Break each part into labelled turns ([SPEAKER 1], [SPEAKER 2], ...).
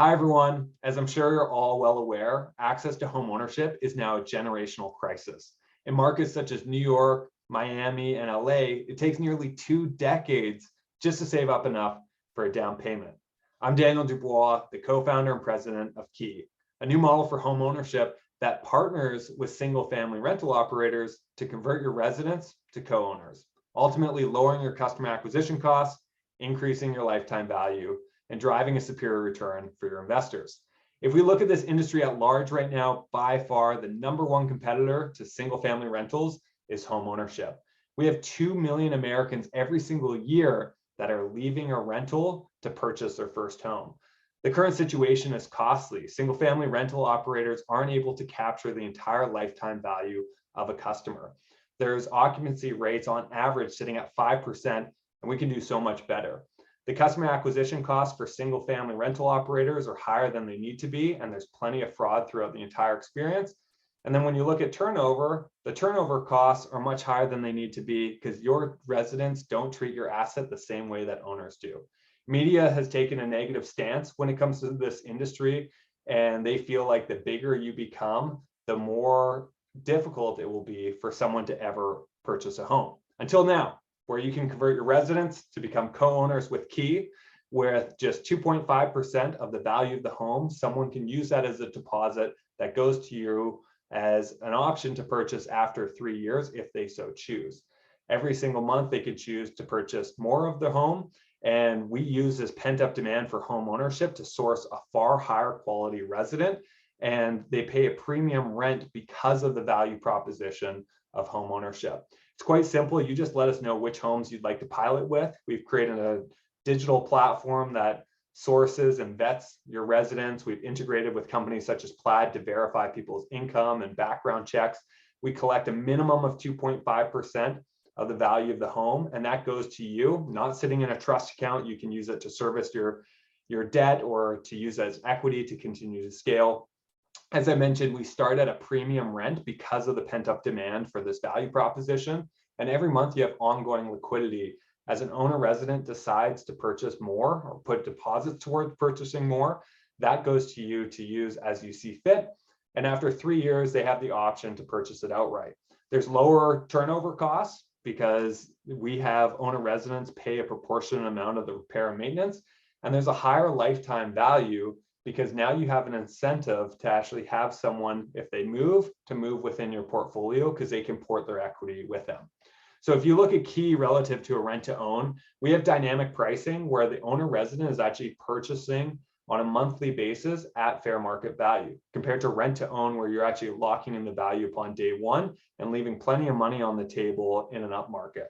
[SPEAKER 1] Hi, everyone. As I'm sure you're all well aware, access to home ownership is now a generational crisis. In markets such as New York, Miami, and LA, it takes nearly 2 decades just to save up enough for a down payment. I'm Daniel Dubois, the co-founder and president of Key, a new model for home ownership that partners with single-family rental operators to convert your residents to co-owners, ultimately lowering your customer acquisition costs, increasing your lifetime value, and driving a superior return for your investors. If we look at this industry at large right now, by far the #1 competitor to single family rentals is home ownership. We have 2 million Americans every single year that are leaving a rental to purchase their first home. The current situation is costly. Single family rental operators aren't able to capture the entire lifetime value of a customer. There's occupancy rates on average sitting at 5%, and we can do so much better. The customer acquisition costs for single family rental operators are higher than they need to be, and there's plenty of fraud throughout the entire experience. And then when you look at turnover, the turnover costs are much higher than they need to be because your residents don't treat your asset the same way that owners do. Media has taken a negative stance when it comes to this industry, and they feel like the bigger you become, the more difficult it will be for someone to ever purchase a home. Until now, where you can convert your residents to become co-owners with Key, with just 2.5% of the value of the home. Someone can use that as a deposit that goes to you as an option to purchase after 3 years if they so choose. Every single month they could choose to purchase more of the home, and we use this pent-up demand for home ownership to source a far higher quality resident, and they pay a premium rent because of the value proposition of home ownership. It's quite simple. You just let us know which homes you'd like to pilot with. We've created a digital platform that sources and vets your residents. We've integrated with companies such as Plaid to verify people's income and background checks. We collect a minimum of 2.5% of the value of the home, and that goes to you, not sitting in a trust account. You can use it to service your debt or to use as equity to continue to scale. As I mentioned, we start at a premium rent because of the pent-up demand for this value proposition. And every month you have ongoing liquidity. As an owner resident decides to purchase more or put deposits towards purchasing more, that goes to you to use as you see fit. And after 3 years, they have the option to purchase it outright. There's lower turnover costs because we have owner residents pay a proportionate amount of the repair and maintenance. And there's a higher lifetime value because now you have an incentive to actually have someone, if they move, to move within your portfolio because they can port their equity with them. So if you look at Key relative to a rent to own, we have dynamic pricing where the owner resident is actually purchasing on a monthly basis at fair market value compared to rent to own where you're actually locking in the value upon day one and leaving plenty of money on the table in an up market.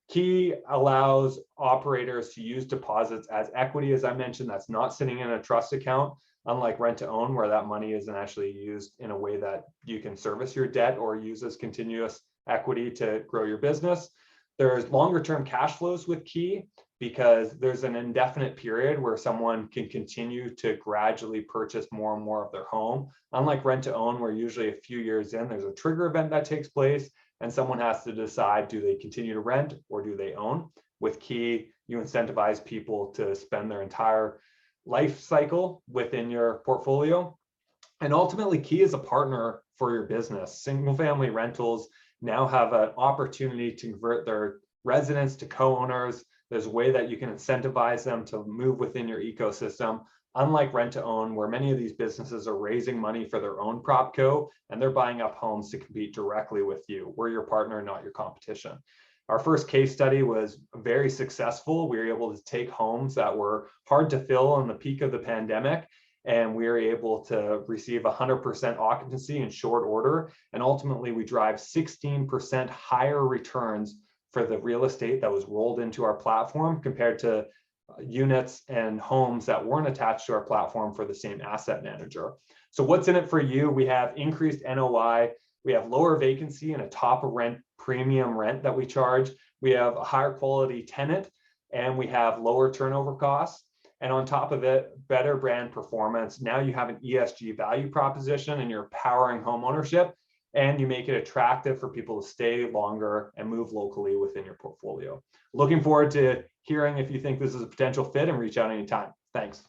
[SPEAKER 1] Key allows operators to use deposits as equity, as I mentioned, that's not sitting in a trust account, unlike rent to own, where that money isn't actually used in a way that you can service your debt or use as continuous equity to grow your business. There's longer term cash flows with Key because there's an indefinite period where someone can continue to gradually purchase more and more of their home. Unlike rent to own, where usually a few years in, there's a trigger event that takes place and someone has to decide, do they continue to rent or do they own? With Key, you incentivize people to spend their entire life cycle within your portfolio. And ultimately, Key is a partner for your business. Single family rentals now have an opportunity to convert their residents to co-owners. There's a way that you can incentivize them to move within your ecosystem. Unlike rent to own, where many of these businesses are raising money for their own propco and they're buying up homes to compete directly with you. We're your partner, not your competition. Our first case study was very successful. We were able to take homes that were hard to fill in the peak of the pandemic, and we were able to receive 100% occupancy in short order. And ultimately, we drive 16% higher returns for the real estate that was rolled into our platform compared to units and homes that weren't attached to our platform for the same asset manager. So what's in it for you? We have increased NOI, we have lower vacancy and a top of rent premium rent that we charge. We have a higher quality tenant, and we have lower turnover costs. And on top of it, better brand performance. Now you have an ESG value proposition and you're powering home ownership, and you make it attractive for people to stay longer and move locally within your portfolio. Looking forward to hearing if you think this is a potential fit, and reach out anytime. Thanks.